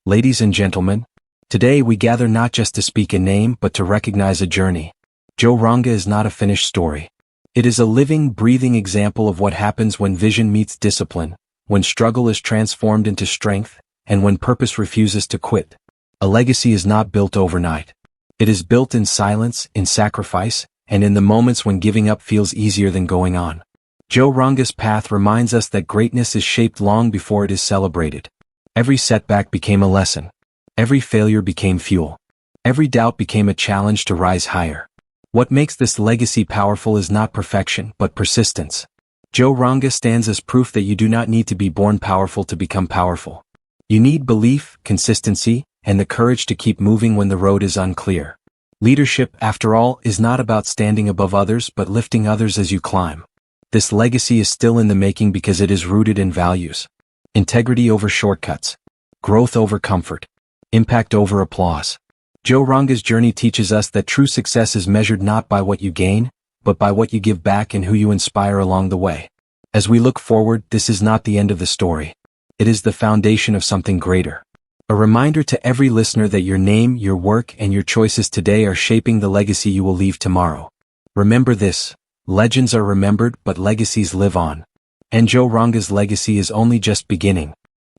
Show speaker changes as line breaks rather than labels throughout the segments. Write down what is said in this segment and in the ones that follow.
Ladies and gentlemen, today we gather not just to speak a name but to recognize a journey. Joe Ranga is not a finished story. It is a living, breathing example of what happens when vision meets discipline, when struggle is transformed into strength, and when purpose refuses to quit. A legacy is not built overnight. It is built in silence, in sacrifice, and in the moments when giving up feels easier than going on. Joe Ranga's path reminds us that greatness is shaped long before it is celebrated. Every setback became a lesson. Every failure became fuel. Every doubt became a challenge to rise higher. What makes this legacy powerful is not perfection, but persistence. Joe Ranga stands as proof that you do not need to be born powerful to become powerful. You need belief, consistency, and the courage to keep moving when the road is unclear. Leadership, after all, is not about standing above others but lifting others as you climb. This legacy is still in the making because it is rooted in values. Integrity over shortcuts. Growth over comfort. Impact over applause. Joe Ranga's journey teaches us that true success is measured not by what you gain, but by what you give back and who you inspire along the way. As we look forward, this is not the end of the story. It is the foundation of something greater. A reminder to every listener that your name, your work, and your choices today are shaping the legacy you will leave tomorrow. Remember this. Legends are remembered, but legacies live on. And Joe Ranga's legacy is only just beginning.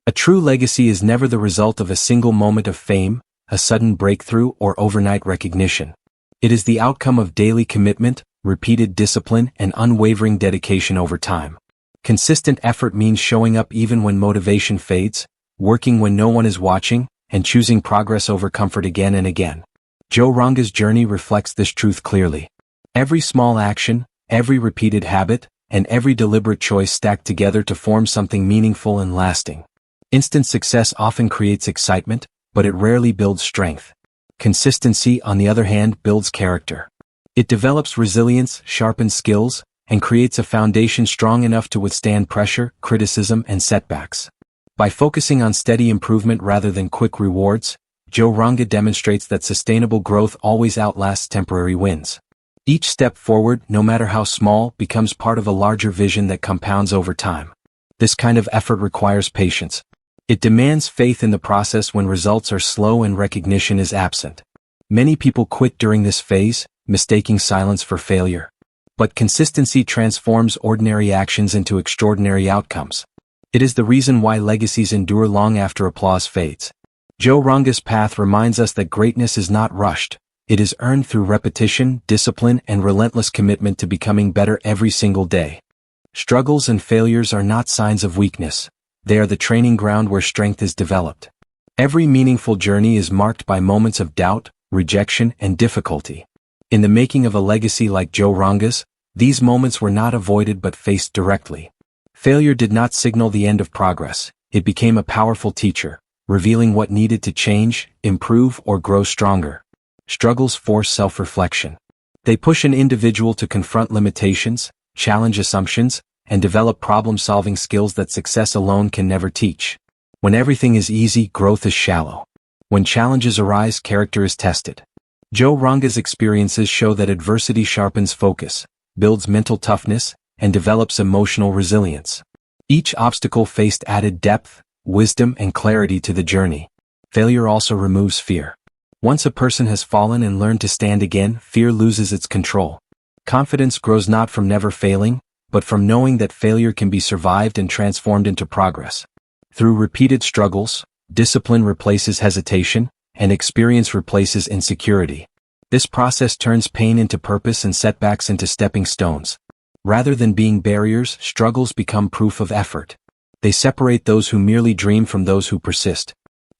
A true legacy is never the result of a single moment of fame, a sudden breakthrough, or overnight recognition. It is the outcome of daily commitment, repeated discipline, and unwavering dedication over time. Consistent effort means showing up even when motivation fades, working when no one is watching, and choosing progress over comfort again and again. Joe Ranga's journey reflects this truth clearly. Every small action, every repeated habit, and every deliberate choice stacked together to form something meaningful and lasting. Instant success often creates excitement, but it rarely builds strength. Consistency, on the other hand, builds character. It develops resilience, sharpens skills, and creates a foundation strong enough to withstand pressure, criticism, and setbacks. By focusing on steady improvement rather than quick rewards, Joe Ranga demonstrates that sustainable growth always outlasts temporary wins. Each step forward, no matter how small, becomes part of a larger vision that compounds over time. This kind of effort requires patience. It demands faith in the process when results are slow and recognition is absent. Many people quit during this phase, mistaking silence for failure. But consistency transforms ordinary actions into extraordinary outcomes. It is the reason why legacies endure long after applause fades. Joe Ranga's path reminds us that greatness is not rushed. It is earned through repetition, discipline, and relentless commitment to becoming better every single day. Struggles and failures are not signs of weakness. They are the training ground where strength is developed. Every meaningful journey is marked by moments of doubt, rejection, and difficulty. In the making of a legacy like Joe Ranga's, these moments were not avoided but faced directly. Failure did not signal the end of progress. It became a powerful teacher, revealing what needed to change, improve, or grow stronger. Struggles force self-reflection. They push an individual to confront limitations, challenge assumptions, and develop problem-solving skills that success alone can never teach. When everything is easy, growth is shallow. When challenges arise, character is tested. Joe Ranga's experiences show that adversity sharpens focus, builds mental toughness, and develops emotional resilience. Each obstacle faced added depth, wisdom, and clarity to the journey. Failure also removes fear. Once a person has fallen and learned to stand again, fear loses its control. Confidence grows not from never failing, but from knowing that failure can be survived and transformed into progress. Through repeated struggles, discipline replaces hesitation, and experience replaces insecurity. This process turns pain into purpose and setbacks into stepping stones. Rather than being barriers, struggles become proof of effort. They separate those who merely dream from those who persist.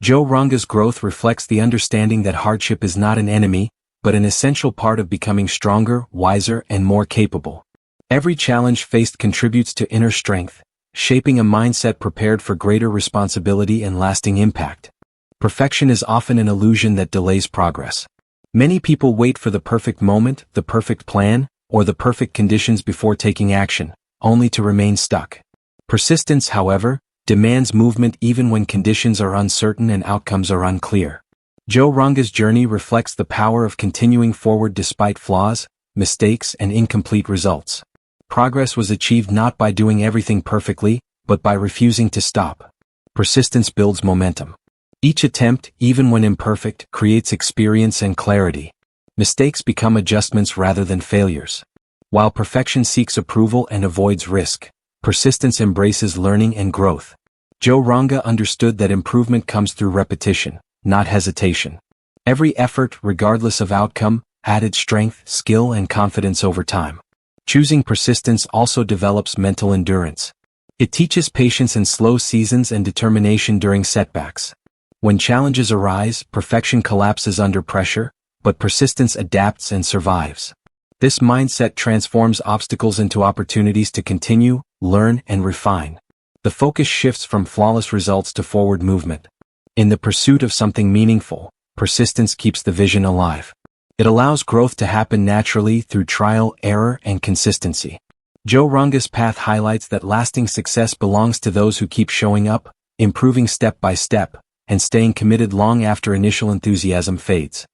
Joe Ranga's growth reflects the understanding that hardship is not an enemy, but an essential part of becoming stronger, wiser, and more capable. Every challenge faced contributes to inner strength, shaping a mindset prepared for greater responsibility and lasting impact. Perfection is often an illusion that delays progress. Many people wait for the perfect moment, the perfect plan, or the perfect conditions before taking action, only to remain stuck. Persistence, however, demands movement even when conditions are uncertain and outcomes are unclear. Joe Ranga's journey reflects the power of continuing forward despite flaws, mistakes, and incomplete results. Progress was achieved not by doing everything perfectly, but by refusing to stop. Persistence builds momentum. Each attempt, even when imperfect, creates experience and clarity. Mistakes become adjustments rather than failures. While perfection seeks approval and avoids risk, persistence embraces learning and growth. Joe Ranga understood that improvement comes through repetition, not hesitation. Every effort, regardless of outcome, added strength, skill, and confidence over time. Choosing persistence also develops mental endurance. It teaches patience in slow seasons and determination during setbacks. When challenges arise, perfection collapses under pressure, but persistence adapts and survives. This mindset transforms obstacles into opportunities to continue, learn, and refine. The focus shifts from flawless results to forward movement. In the pursuit of something meaningful, persistence keeps the vision alive. It allows growth to happen naturally through trial, error, and consistency. Joe Ranga's path highlights that lasting success belongs to those who keep showing up, improving step by step, and staying committed long after initial enthusiasm fades.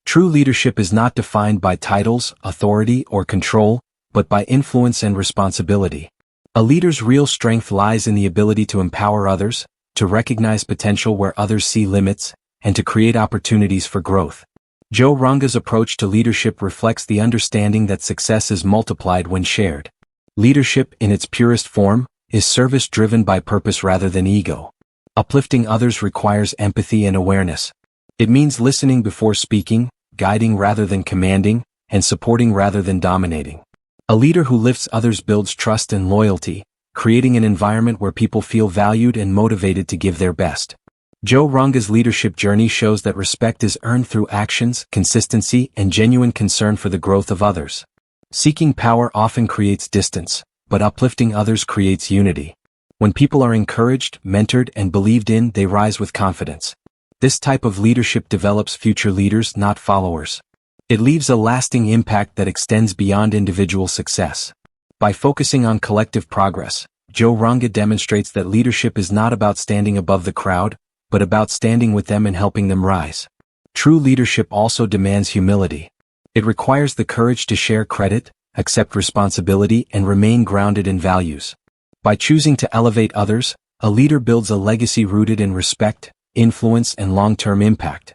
True leadership is not defined by titles, authority, or control, but by influence and responsibility. A leader's real strength lies in the ability to empower others, to recognize potential where others see limits, and to create opportunities for growth. Joe Ranga's approach to leadership reflects the understanding that success is multiplied when shared. Leadership, in its purest form, is service driven by purpose rather than ego. Uplifting others requires empathy and awareness. It means listening before speaking, guiding rather than commanding, and supporting rather than dominating. A leader who lifts others builds trust and loyalty, creating an environment where people feel valued and motivated to give their best. Joe Ranga's leadership journey shows that respect is earned through actions, consistency, and genuine concern for the growth of others. Seeking power often creates distance, but uplifting others creates unity. When people are encouraged, mentored, and believed in, they rise with confidence. This type of leadership develops future leaders, not followers. It leaves a lasting impact that extends beyond individual success. By focusing on collective progress, Joe Ranga demonstrates that leadership is not about standing above the crowd, but about standing with them and helping them rise. True leadership also demands humility. It requires the courage to share credit, accept responsibility, and remain grounded in values. By choosing to elevate others, a leader builds a legacy rooted in respect, influence, and long-term impact.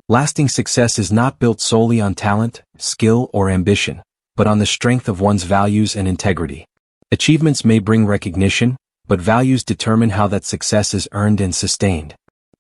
Lasting success is not built solely on talent, skill, or ambition, but on the strength of one's values and integrity. Achievements may bring recognition, but values determine how that success is earned and sustained.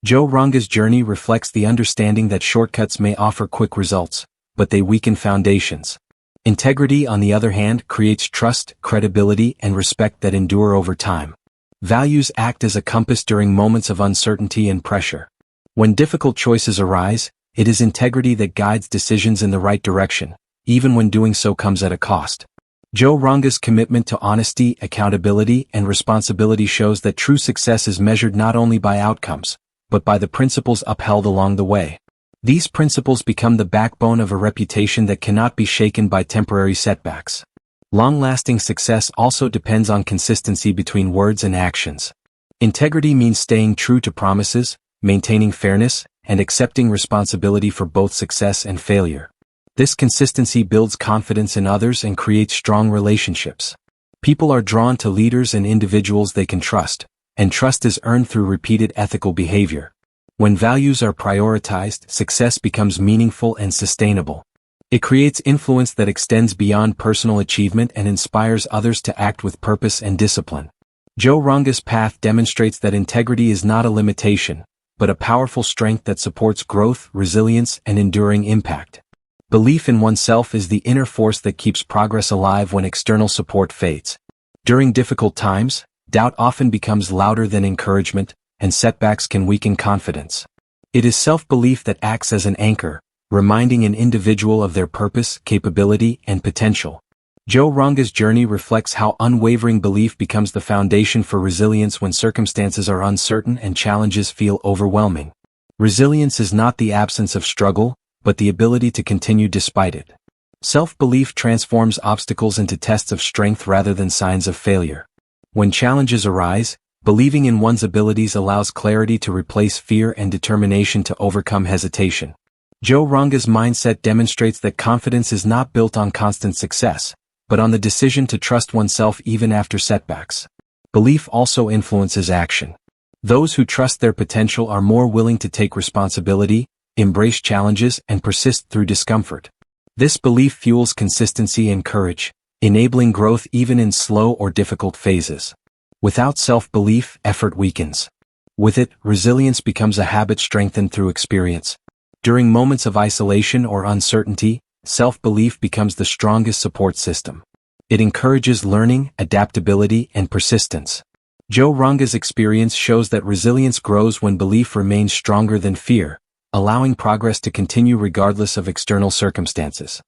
Joe Ranga's journey reflects the understanding that shortcuts may offer quick results, but they weaken foundations. Integrity, on the other hand, creates trust, credibility, and respect that endure over time. Values act as a compass during moments of uncertainty and pressure. When difficult choices arise, it is integrity that guides decisions in the right direction, even when doing so comes at a cost. Joe Ranga's commitment to honesty, accountability, and responsibility shows that true success is measured not only by outcomes, but by the principles upheld along the way. These principles become the backbone of a reputation that cannot be shaken by temporary setbacks. Long-lasting success also depends on consistency between words and actions. Integrity means staying true to promises, maintaining fairness, and accepting responsibility for both success and failure. This consistency builds confidence in others and creates strong relationships. People are drawn to leaders and individuals they can trust, and trust is earned through repeated ethical behavior. When values are prioritized, success becomes meaningful and sustainable. It creates influence that extends beyond personal achievement and inspires others to act with purpose and discipline. Joe Ranga's path demonstrates that integrity is not a limitation, but a powerful strength that supports growth, resilience, and enduring impact. Belief in oneself is the inner force that keeps progress alive when external support fades. During difficult times, doubt often becomes louder than encouragement, and setbacks can weaken confidence. It is self-belief that acts as an anchor, reminding an individual of their purpose, capability, and potential. Joe Ranga's journey reflects how unwavering belief becomes the foundation for resilience when circumstances are uncertain and challenges feel overwhelming. Resilience is not the absence of struggle, but the ability to continue despite it. Self-belief transforms obstacles into tests of strength rather than signs of failure. When challenges arise, believing in one's abilities allows clarity to replace fear and determination to overcome hesitation. Joe Ranga's mindset demonstrates that confidence is not built on constant success, but on the decision to trust oneself even after setbacks. Belief also influences action. Those who trust their potential are more willing to take responsibility, embrace challenges, and persist through discomfort. This belief fuels consistency and courage, enabling growth even in slow or difficult phases. Without self-belief, effort weakens. With it, resilience becomes a habit strengthened through experience. During moments of isolation or uncertainty, self-belief becomes the strongest support system. It encourages learning, adaptability, and persistence. Joe Ranga's experience shows that resilience grows when belief remains stronger than fear, allowing progress to continue regardless of external circumstances.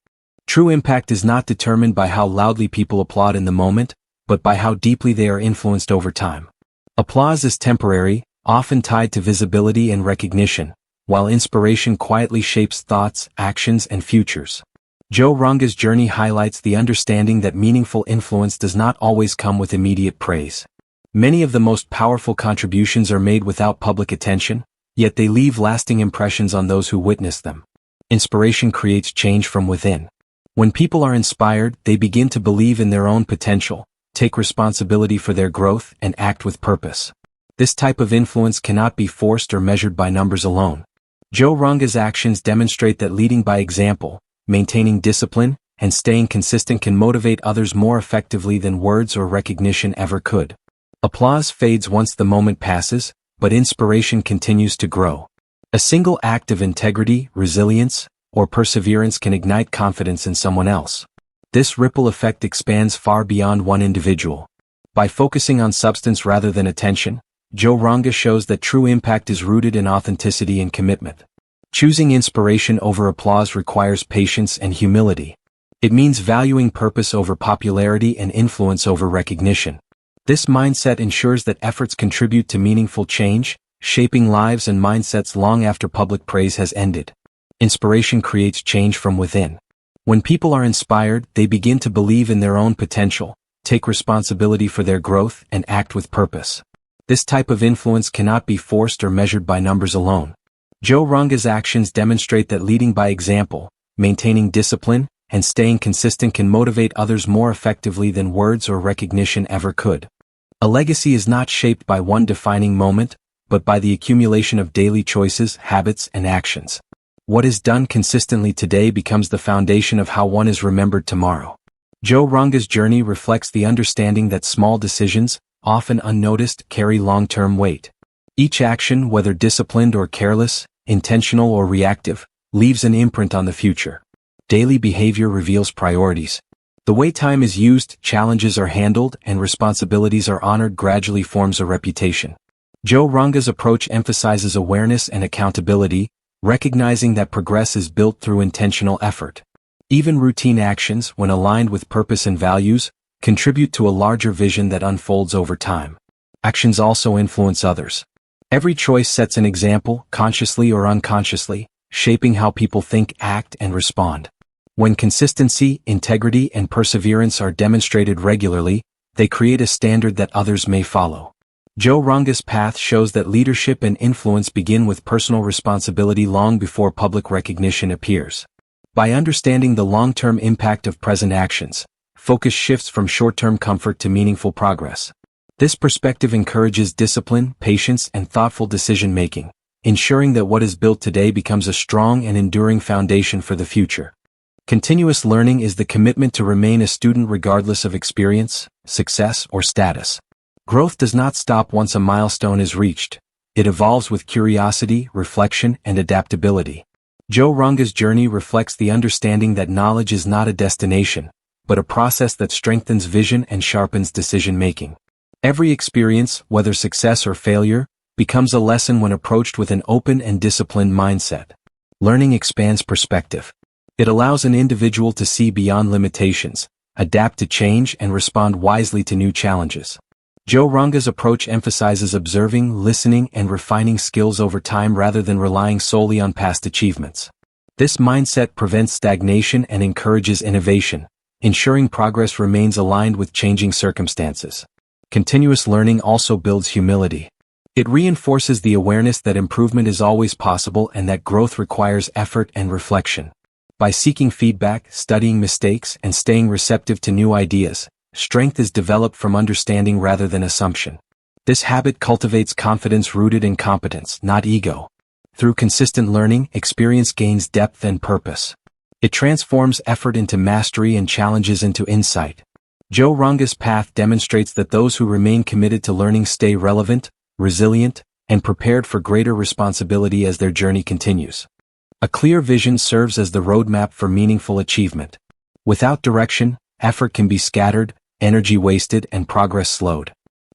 True impact is not determined by how loudly people applaud in the moment, but by how deeply they are influenced over time. Applause is temporary, often tied to visibility and recognition, while inspiration quietly shapes thoughts, actions, and futures. Joe Ranga's journey highlights the understanding that meaningful influence does not always come with immediate praise. Many of the most powerful contributions are made without public attention, yet they leave lasting impressions on those who witness them. Inspiration creates change from within. When people are inspired, they begin to believe in their own potential, take responsibility for their growth, and act with purpose. This type of influence cannot be forced or measured by numbers alone. Joe Ranga's actions demonstrate that leading by example, maintaining discipline, and staying consistent can motivate others more effectively than words or recognition ever could. Applause fades once the moment passes, but inspiration continues to grow. A single act of integrity, resilience, or perseverance can ignite confidence in someone else. This ripple effect expands far beyond one individual. By focusing on substance rather than attention, Joe Ranga shows that true impact is rooted in authenticity and commitment. Choosing inspiration over applause requires patience and humility. It means valuing purpose over popularity and influence over recognition. This mindset ensures that efforts contribute to meaningful change, shaping lives and mindsets long after public praise has ended. Inspiration creates change from within. When people are inspired, they begin to believe in their own potential, take responsibility for their growth, and act with purpose. This type of influence cannot be forced or measured by numbers alone. Joe Ranga's actions demonstrate that leading by example, maintaining discipline, and staying consistent can motivate others more effectively than words or recognition ever could. A legacy is not shaped by one defining moment, but by the accumulation of daily choices, habits, and actions. What is done consistently today becomes the foundation of how one is remembered tomorrow. Joe Ranga's journey reflects the understanding that small decisions, often unnoticed, carry long-term weight. Each action, whether disciplined or careless, intentional or reactive, leaves an imprint on the future. Daily behavior reveals priorities. The way time is used, challenges are handled, and responsibilities are honored gradually forms a reputation. Joe Ranga's approach emphasizes awareness and accountability, recognizing that progress is built through intentional effort. Even routine actions, when aligned with purpose and values, contribute to a larger vision that unfolds over time. Actions also influence others. Every choice sets an example, consciously or unconsciously, shaping how people think, act, and respond. When consistency, integrity, and perseverance are demonstrated regularly, they create a standard that others may follow. Joe Ranga's path shows that leadership and influence begin with personal responsibility long before public recognition appears. By understanding the long-term impact of present actions, focus shifts from short-term comfort to meaningful progress. This perspective encourages discipline, patience, and thoughtful decision-making, ensuring that what is built today becomes a strong and enduring foundation for the future. Continuous learning is the commitment to remain a student regardless of experience, success, or status. Growth does not stop once a milestone is reached. It evolves with curiosity, reflection, and adaptability. Joe Ranga's journey reflects the understanding that knowledge is not a destination, but a process that strengthens vision and sharpens decision-making. Every experience, whether success or failure, becomes a lesson when approached with an open and disciplined mindset. Learning expands perspective. It allows an individual to see beyond limitations, adapt to change, and respond wisely to new challenges. Joe Ranga's approach emphasizes observing, listening, and refining skills over time rather than relying solely on past achievements. This mindset prevents stagnation and encourages innovation, ensuring progress remains aligned with changing circumstances. Continuous learning also builds humility. It reinforces the awareness that improvement is always possible and that growth requires effort and reflection. By seeking feedback, studying mistakes, and staying receptive to new ideas, strength is developed from understanding rather than assumption. This habit cultivates confidence rooted in competence, not ego. Through consistent learning, experience gains depth and purpose. It transforms effort into mastery and challenges into insight. Joe Ranga's path demonstrates that those who remain committed to learning stay relevant, resilient, and prepared for greater responsibility as their journey continues. A clear vision serves as the roadmap for meaningful achievement. Without direction, effort can be scattered, energy wasted, and progress slowed.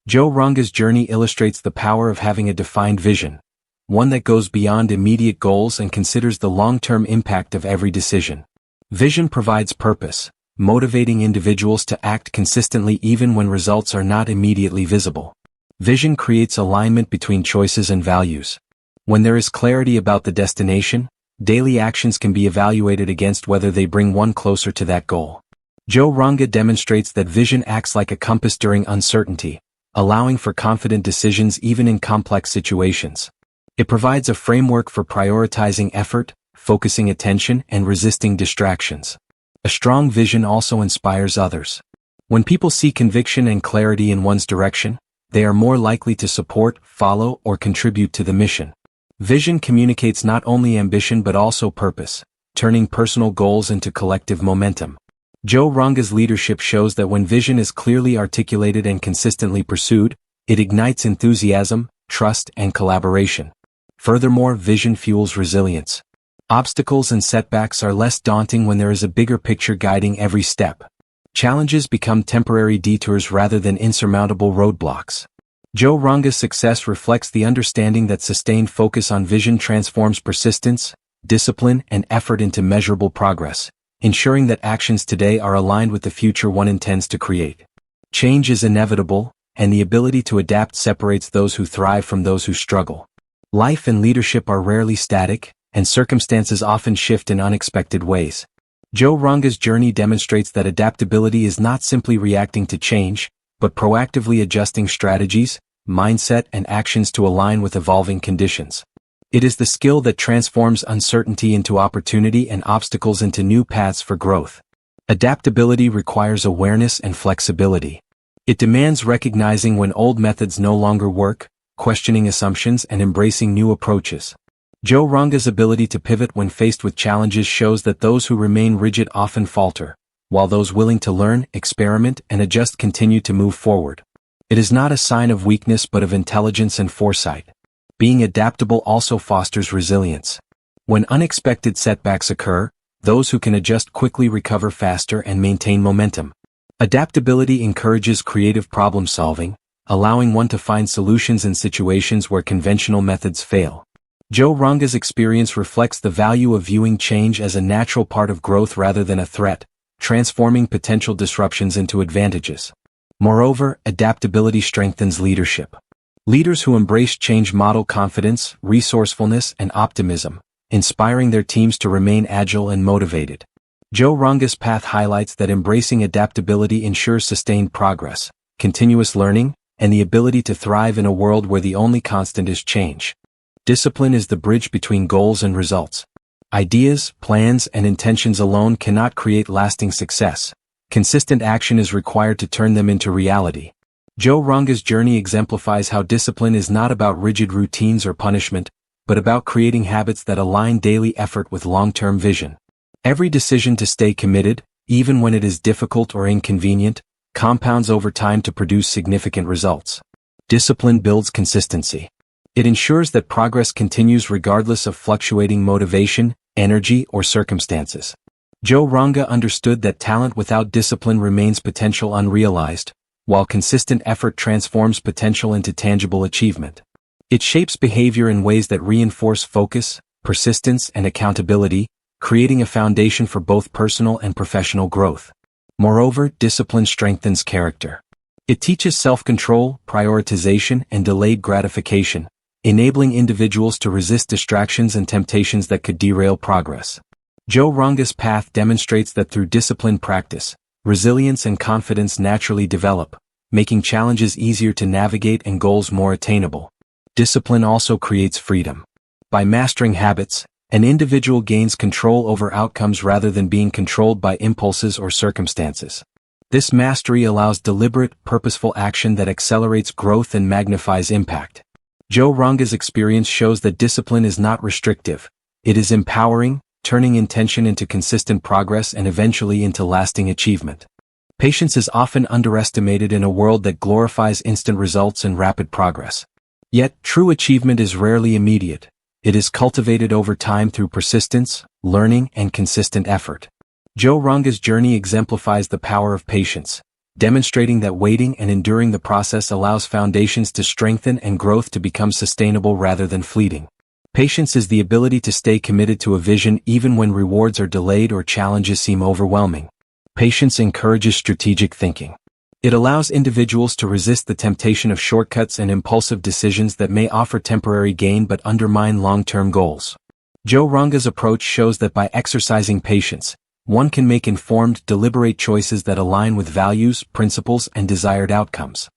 Joe Ranga's journey illustrates the power of having a defined vision, one that goes beyond immediate goals and considers the long-term impact of every decision. Vision provides purpose, motivating individuals to act consistently even when results are not immediately visible. Vision creates alignment between choices and values. When there is clarity about the destination, daily actions can be evaluated against whether they bring one closer to that goal. Joe Ranga demonstrates that vision acts like a compass during uncertainty, allowing for confident decisions even in complex situations. It provides a framework for prioritizing effort, focusing attention, and resisting distractions. A strong vision also inspires others. When people see conviction and clarity in one's direction, they are more likely to support, follow, or contribute to the mission. Vision communicates not only ambition but also purpose, turning personal goals into collective momentum. Joe Ranga's leadership shows that when vision is clearly articulated and consistently pursued, it ignites enthusiasm, trust, and collaboration. Furthermore, vision fuels resilience. Obstacles and setbacks are less daunting when there is a bigger picture guiding every step. Challenges become temporary detours rather than insurmountable roadblocks. Joe Ranga's success reflects the understanding that sustained focus on vision transforms persistence, discipline, and effort into measurable progress, ensuring that actions today are aligned with the future one intends to create. Change is inevitable, and the ability to adapt separates those who thrive from those who struggle. Life and leadership are rarely static, and circumstances often shift in unexpected ways. Joe Ranga's journey demonstrates that adaptability is not simply reacting to change, but proactively adjusting strategies, mindset, and actions to align with evolving conditions. It is the skill that transforms uncertainty into opportunity and obstacles into new paths for growth. Adaptability requires awareness and flexibility. It demands recognizing when old methods no longer work, questioning assumptions, and embracing new approaches. Joe Ranga's ability to pivot when faced with challenges shows that those who remain rigid often falter, while those willing to learn, experiment, and adjust continue to move forward. It is not a sign of weakness but of intelligence and foresight. Being adaptable also fosters resilience. When unexpected setbacks occur, those who can adjust quickly recover faster and maintain momentum. Adaptability encourages creative problem-solving, allowing one to find solutions in situations where conventional methods fail. Joe Ranga's experience reflects the value of viewing change as a natural part of growth rather than a threat, transforming potential disruptions into advantages. Moreover, adaptability strengthens leadership. Leaders who embrace change model confidence, resourcefulness, and optimism, inspiring their teams to remain agile and motivated. Joe Ranga's path highlights that embracing adaptability ensures sustained progress, continuous learning, and the ability to thrive in a world where the only constant is change. Discipline is the bridge between goals and results. Ideas, plans, and intentions alone cannot create lasting success. Consistent action is required to turn them into reality. Joe Ranga's journey exemplifies how discipline is not about rigid routines or punishment, but about creating habits that align daily effort with long-term vision. Every decision to stay committed, even when it is difficult or inconvenient, compounds over time to produce significant results. Discipline builds consistency. It ensures that progress continues regardless of fluctuating motivation, energy, or circumstances. Joe Ranga understood that talent without discipline remains potential unrealized, while consistent effort transforms potential into tangible achievement. It shapes behavior in ways that reinforce focus, persistence, and accountability, creating a foundation for both personal and professional growth. Moreover, discipline strengthens character. It teaches self-control, prioritization, and delayed gratification, enabling individuals to resist distractions and temptations that could derail progress. Joe Ranga's path demonstrates that through disciplined practice, resilience and confidence naturally develop, making challenges easier to navigate and goals more attainable. Discipline also creates freedom. By mastering habits, an individual gains control over outcomes rather than being controlled by impulses or circumstances. This mastery allows deliberate, purposeful action that accelerates growth and magnifies impact. Joe Ranga's experience shows that discipline is not restrictive. It is empowering, turning intention into consistent progress and eventually into lasting achievement. Patience is often underestimated in a world that glorifies instant results and rapid progress. Yet, true achievement is rarely immediate. It is cultivated over time through persistence, learning, and consistent effort. Joe Ranga's journey exemplifies the power of patience, demonstrating that waiting and enduring the process allows foundations to strengthen and growth to become sustainable rather than fleeting. Patience is the ability to stay committed to a vision even when rewards are delayed or challenges seem overwhelming. Patience encourages strategic thinking. It allows individuals to resist the temptation of shortcuts and impulsive decisions that may offer temporary gain but undermine long-term goals. Joe Ranga's approach shows that by exercising patience, one can make informed, deliberate choices that align with values, principles, and desired outcomes.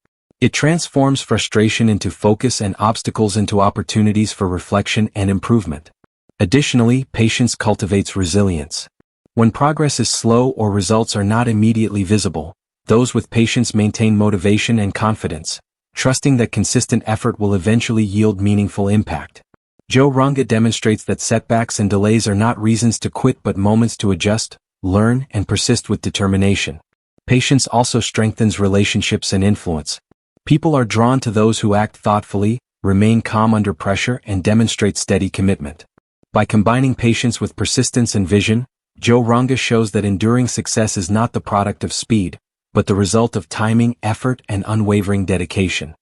It transforms frustration into focus and obstacles into opportunities for reflection and improvement. Additionally, patience cultivates resilience. When progress is slow or results are not immediately visible, those with patience maintain motivation and confidence, trusting that consistent effort will eventually yield meaningful impact. Joe Ranga demonstrates that setbacks and delays are not reasons to quit but moments to adjust, learn, and persist with determination. Patience also strengthens relationships and influence. People are drawn to those who act thoughtfully, remain calm under pressure, and demonstrate steady commitment. By combining patience with persistence and vision, Joe Ranga shows that enduring success is not the product of speed, but the result of timing, effort, and unwavering dedication.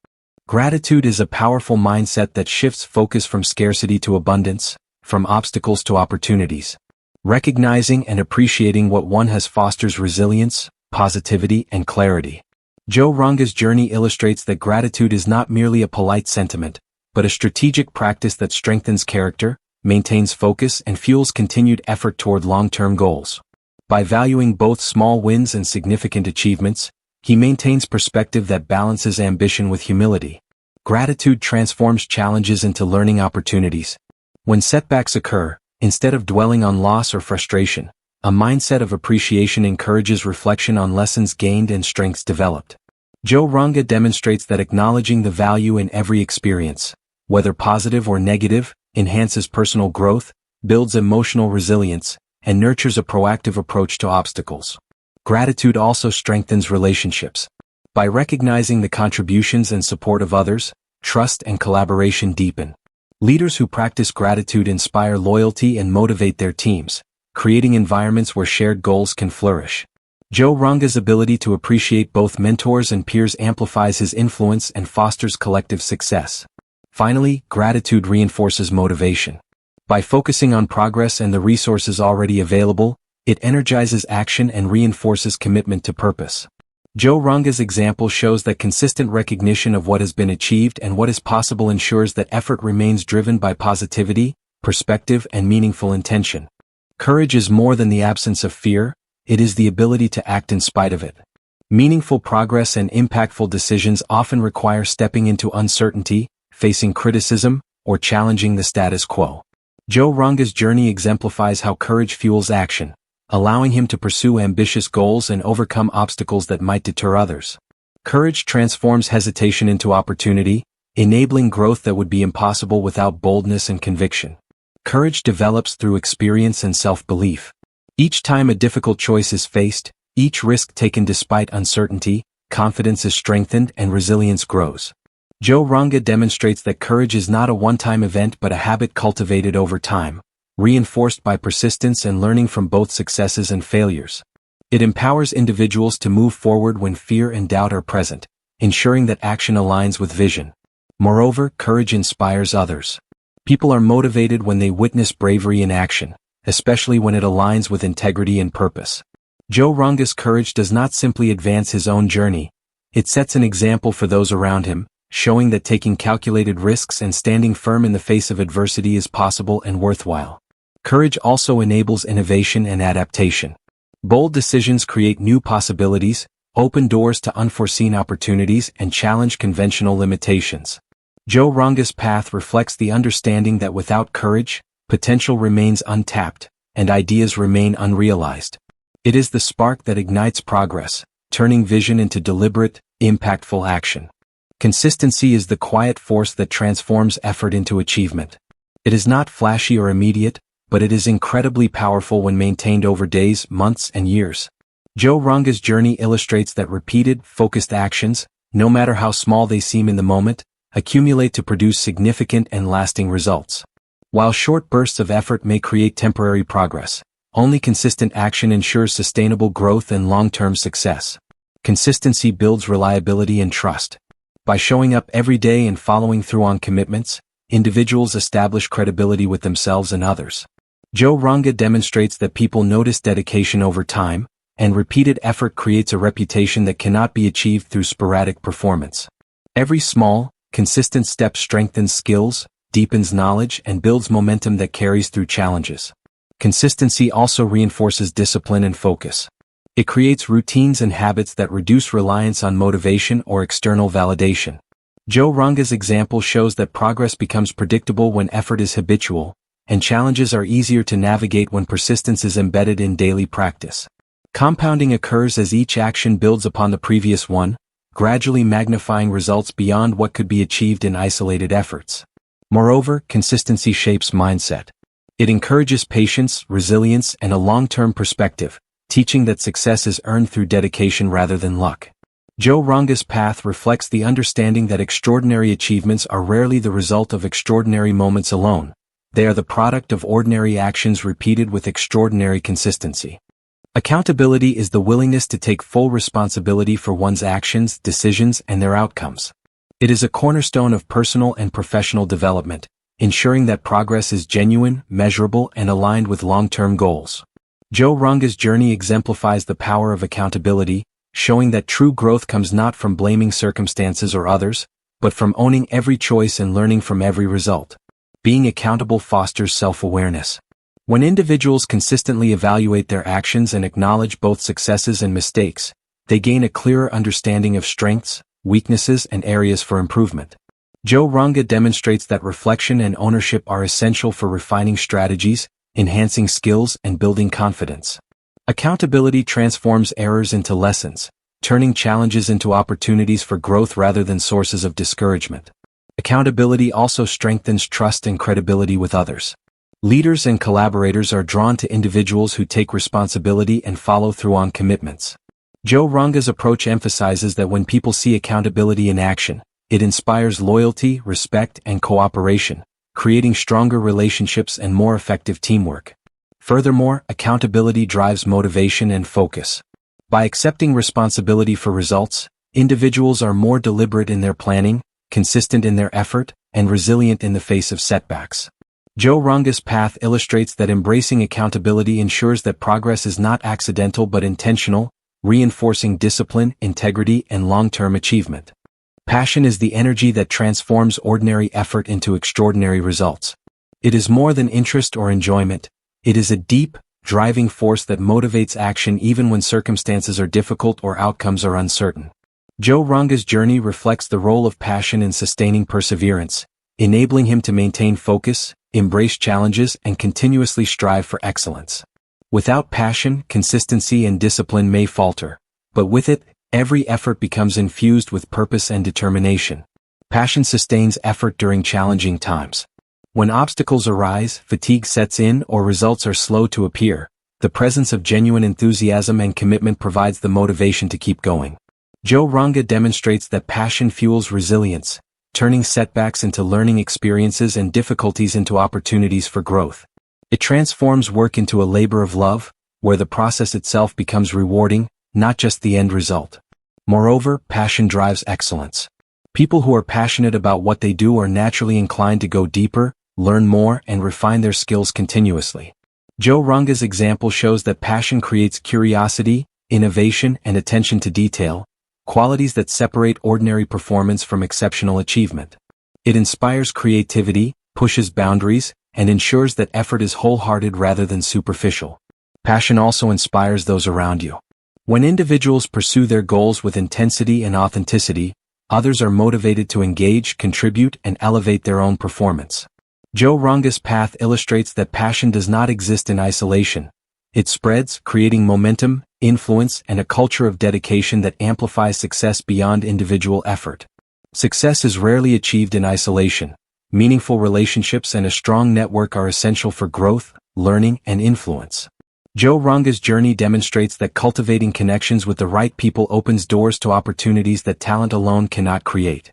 Gratitude is a powerful mindset that shifts focus from scarcity to abundance, from obstacles to opportunities. Recognizing and appreciating what one has fosters resilience, positivity, and clarity. Joe Ranga's journey illustrates that gratitude is not merely a polite sentiment, but a strategic practice that strengthens character, maintains focus, and fuels continued effort toward long-term goals. By valuing both small wins and significant achievements, he maintains perspective that balances ambition with humility. Gratitude transforms challenges into learning opportunities. When setbacks occur, instead of dwelling on loss or frustration, a mindset of appreciation encourages reflection on lessons gained and strengths developed. Joe Ranga demonstrates that acknowledging the value in every experience, whether positive or negative, enhances personal growth, builds emotional resilience, and nurtures a proactive approach to obstacles. Gratitude also strengthens relationships. By recognizing the contributions and support of others, trust and collaboration deepen. Leaders who practice gratitude inspire loyalty and motivate their teams, creating environments where shared goals can flourish. Joe Ranga's ability to appreciate both mentors and peers amplifies his influence and fosters collective success. Finally, gratitude reinforces motivation. By focusing on progress and the resources already available, it energizes action and reinforces commitment to purpose. Joe Ranga's example shows that consistent recognition of what has been achieved and what is possible ensures that effort remains driven by positivity, perspective, and meaningful intention. Courage is more than the absence of fear, it is the ability to act in spite of it. Meaningful progress and impactful decisions often require stepping into uncertainty, facing criticism, or challenging the status quo. Joe Ranga's journey exemplifies how courage fuels action, allowing him to pursue ambitious goals and overcome obstacles that might deter others. Courage transforms hesitation into opportunity, enabling growth that would be impossible without boldness and conviction. Courage develops through experience and self-belief. Each time a difficult choice is faced, each risk taken despite uncertainty, confidence is strengthened and resilience grows. Joe Ranga demonstrates that courage is not a one-time event but a habit cultivated over time, reinforced by persistence and learning from both successes and failures. It empowers individuals to move forward when fear and doubt are present, ensuring that action aligns with vision. Moreover, courage inspires others. People are motivated when they witness bravery in action, especially when it aligns with integrity and purpose. Joe Ranga's courage does not simply advance his own journey, it sets an example for those around him, showing that taking calculated risks and standing firm in the face of adversity is possible and worthwhile. Courage also enables innovation and adaptation. Bold decisions create new possibilities, open doors to unforeseen opportunities, and challenge conventional limitations. Joe Ranga's path reflects the understanding that without courage, potential remains untapped, and ideas remain unrealized. It is the spark that ignites progress, turning vision into deliberate, impactful action. Consistency is the quiet force that transforms effort into achievement. It is not flashy or immediate, but it is incredibly powerful when maintained over days, months, and years. Joe Ranga's journey illustrates that repeated, focused actions, no matter how small they seem in the moment, accumulate to produce significant and lasting results. While short bursts of effort may create temporary progress, only consistent action ensures sustainable growth and long-term success. Consistency builds reliability and trust. By showing up every day and following through on commitments, individuals establish credibility with themselves and others. Joe Ranga demonstrates that people notice dedication over time, and repeated effort creates a reputation that cannot be achieved through sporadic performance. Every small, consistent step strengthens skills, deepens knowledge, and builds momentum that carries through challenges. Consistency also reinforces discipline and focus. It creates routines and habits that reduce reliance on motivation or external validation. Joe Ranga's example shows that progress becomes predictable when effort is habitual, and challenges are easier to navigate when persistence is embedded in daily practice. Compounding occurs as each action builds upon the previous one, gradually magnifying results beyond what could be achieved in isolated efforts. Moreover, consistency shapes mindset. It encourages patience, resilience, and a long-term perspective, teaching that success is earned through dedication rather than luck. Joe Ranga's path reflects the understanding that extraordinary achievements are rarely the result of extraordinary moments alone. They are the product of ordinary actions repeated with extraordinary consistency. Accountability is the willingness to take full responsibility for one's actions, decisions, and their outcomes. It is a cornerstone of personal and professional development, ensuring that progress is genuine, measurable, and aligned with long-term goals. Joe Ranga's journey exemplifies the power of accountability, showing that true growth comes not from blaming circumstances or others, but from owning every choice and learning from every result. Being accountable fosters self-awareness. When individuals consistently evaluate their actions and acknowledge both successes and mistakes, they gain a clearer understanding of strengths, weaknesses, and areas for improvement. Joe Ranga demonstrates that reflection and ownership are essential for refining strategies, enhancing skills, and building confidence. Accountability transforms errors into lessons, turning challenges into opportunities for growth rather than sources of discouragement. Accountability also strengthens trust and credibility with others. Leaders and collaborators are drawn to individuals who take responsibility and follow through on commitments. Joe Ranga's approach emphasizes that when people see accountability in action, it inspires loyalty, respect, and cooperation, creating stronger relationships and more effective teamwork. Furthermore, accountability drives motivation and focus. By accepting responsibility for results, individuals are more deliberate in their planning, consistent in their effort, and resilient in the face of setbacks. Joe Ranga's path illustrates that embracing accountability ensures that progress is not accidental but intentional, reinforcing discipline, integrity, and long-term achievement. Passion is the energy that transforms ordinary effort into extraordinary results. It is more than interest or enjoyment. It is a deep, driving force that motivates action even when circumstances are difficult or outcomes are uncertain. Joe Ranga's journey reflects the role of passion in sustaining perseverance, enabling him to maintain focus, embrace challenges, and continuously strive for excellence. Without passion, consistency and discipline may falter, but with it, every effort becomes infused with purpose and determination. Passion sustains effort during challenging times. When obstacles arise, fatigue sets in, or results are slow to appear, the presence of genuine enthusiasm and commitment provides the motivation to keep going. Joe Ranga demonstrates that passion fuels resilience, turning setbacks into learning experiences and difficulties into opportunities for growth. It transforms work into a labor of love, where the process itself becomes rewarding, not just the end result. Moreover, passion drives excellence. People who are passionate about what they do are naturally inclined to go deeper, learn more, and refine their skills continuously. Joe Ranga's example shows that passion creates curiosity, innovation, and attention to detail, qualities that separate ordinary performance from exceptional achievement. It inspires creativity, pushes boundaries, and ensures that effort is wholehearted rather than superficial. Passion also inspires those around you. When individuals pursue their goals with intensity and authenticity, others are motivated to engage, contribute, and elevate their own performance. Joe Ranga's path illustrates that passion does not exist in isolation. It spreads, creating momentum, influence, and a culture of dedication that amplifies success beyond individual effort. Success is rarely achieved in isolation. Meaningful relationships and a strong network are essential for growth, learning, and influence. Joe Ranga's journey demonstrates that cultivating connections with the right people opens doors to opportunities that talent alone cannot create.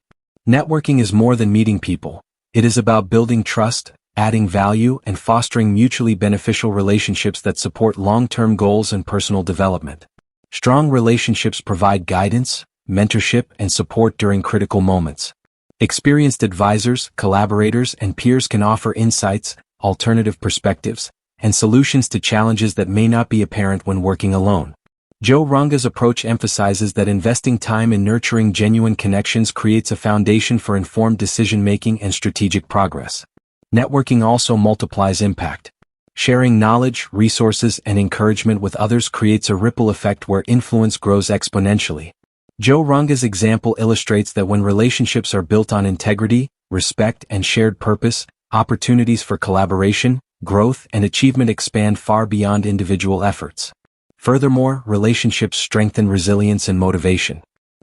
Networking is more than meeting people. It is about building trust, adding value, and fostering mutually beneficial relationships that support long-term goals and personal development. Strong relationships provide guidance, mentorship, and support during critical moments. Experienced advisors, collaborators, and peers can offer insights, alternative perspectives, and solutions to challenges that may not be apparent when working alone. Joe Ranga's approach emphasizes that investing time in nurturing genuine connections creates a foundation for informed decision-making and strategic progress. Networking also multiplies impact. Sharing knowledge, resources, and encouragement with others creates a ripple effect where influence grows exponentially. Joe Ranga's example illustrates that when relationships are built on integrity, respect, and shared purpose, opportunities for collaboration, growth, and achievement expand far beyond individual efforts. Furthermore, relationships strengthen resilience and motivation.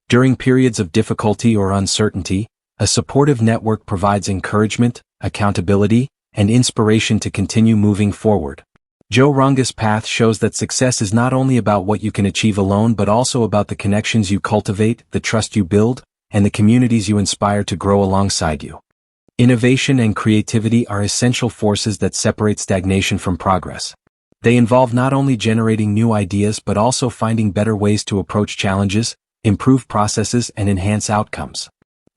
During periods of difficulty or uncertainty, a supportive network provides encouragement, accountability, and inspiration to continue moving forward. Joe Ranga's path shows that success is not only about what you can achieve alone but also about the connections you cultivate, the trust you build, and the communities you inspire to grow alongside you. Innovation and creativity are essential forces that separate stagnation from progress. They involve not only generating new ideas but also finding better ways to approach challenges, improve processes, and enhance outcomes.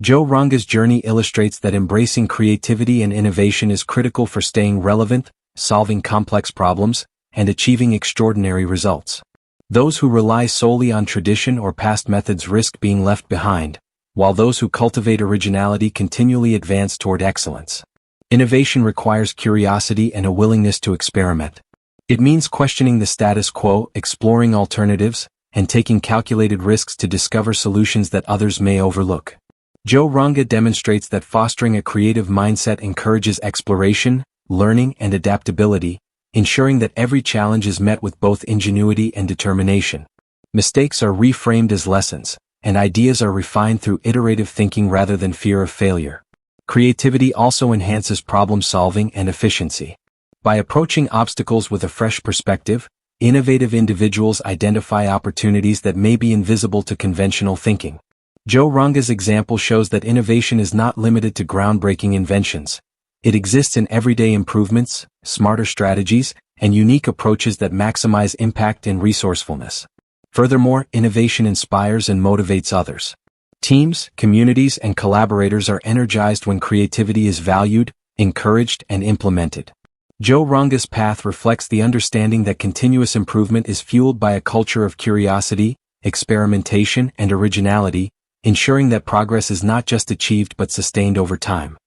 Joe Ranga's journey illustrates that embracing creativity and innovation is critical for staying relevant, solving complex problems, and achieving extraordinary results. Those who rely solely on tradition or past methods risk being left behind, while those who cultivate originality continually advance toward excellence. Innovation requires curiosity and a willingness to experiment. It means questioning the status quo, exploring alternatives, and taking calculated risks to discover solutions that others may overlook. Joe Ranga demonstrates that fostering a creative mindset encourages exploration, learning, and adaptability, ensuring that every challenge is met with both ingenuity and determination. Mistakes are reframed as lessons, and ideas are refined through iterative thinking rather than fear of failure. Creativity also enhances problem-solving and efficiency. By approaching obstacles with a fresh perspective, innovative individuals identify opportunities that may be invisible to conventional thinking. Joe Ranga's example shows that innovation is not limited to groundbreaking inventions. It exists in everyday improvements, smarter strategies, and unique approaches that maximize impact and resourcefulness. Furthermore, innovation inspires and motivates others. Teams, communities, and collaborators are energized when creativity is valued, encouraged, and implemented. Joe Ranga's path reflects the understanding that continuous improvement is fueled by a culture of curiosity, experimentation, and originality, ensuring that progress is not just achieved but sustained over time.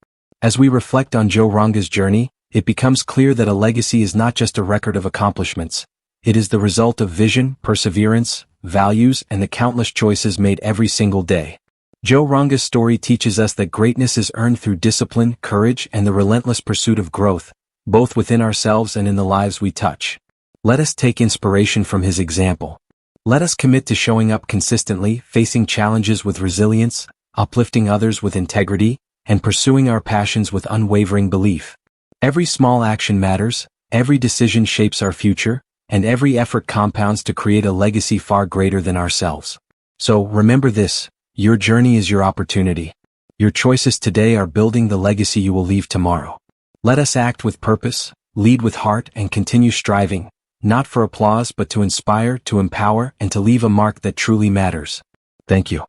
As we reflect on Joe Ranga's journey, it becomes clear that a legacy is not just a record of accomplishments. It is the result of vision, perseverance, values, and the countless choices made every single day. Joe Ranga's story teaches us that greatness is earned through discipline, courage, and the relentless pursuit of growth, both within ourselves and in the lives we touch. Let us take inspiration from his example. Let us commit to showing up consistently, facing challenges with resilience, uplifting others with integrity, and pursuing our passions with unwavering belief. Every small action matters, every decision shapes our future, and every effort compounds to create a legacy far greater than ourselves. So, remember this, your journey is your opportunity. Your choices today are building the legacy you will leave tomorrow. Let us act with purpose, lead with heart, and continue striving, not for applause but to inspire, to empower, and to leave a mark that truly matters. Thank you.